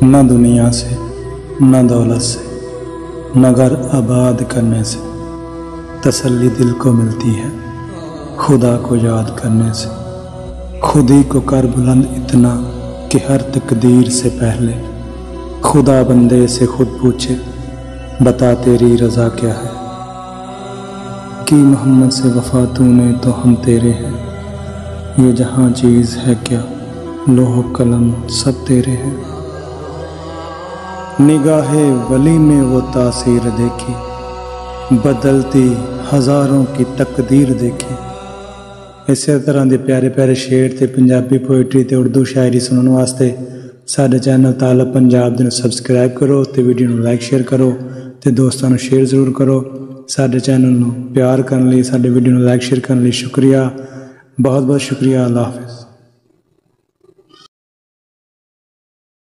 نہ دنیا سے نہ دولت سے نہ گھر آباد کرنے سے تسلی دل کو ملتی ہے خدا کو یاد کرنے سے۔ خود ہی کو کر بلند اتنا کہ ہر تقدیر سے پہلے خدا بندے سے خود پوچھے بتا تیری رضا کیا ہے۔ کی محمد سے وفا تو نے تو ہم تیرے ہیں، یہ جہاں چیز ہے کیا لوح و قلم سب تیرے ہیں۔ نگاہ ولی میں وہ تاثیر دیکھی، بدلتی ہزاروں کی تقدیر دیکھی۔ اسی طرح دے پیارے پیارے شعر تے پنجابی پوئٹری تے اردو شاعری سنن واسطے ساڈے چینل طالب پنجاب دے سبسکرائب کرو تے ویڈیو نوں لائک شیئر کرو تے دوستاں نوں شیئر ضرور کرو۔ ساڈے چینل نوں پیار کرن لئی، ساڈے ویڈیو نوں لائک شیئر کرن لئی شکریہ، بہت بہت شکریہ۔ اللہ حافظ۔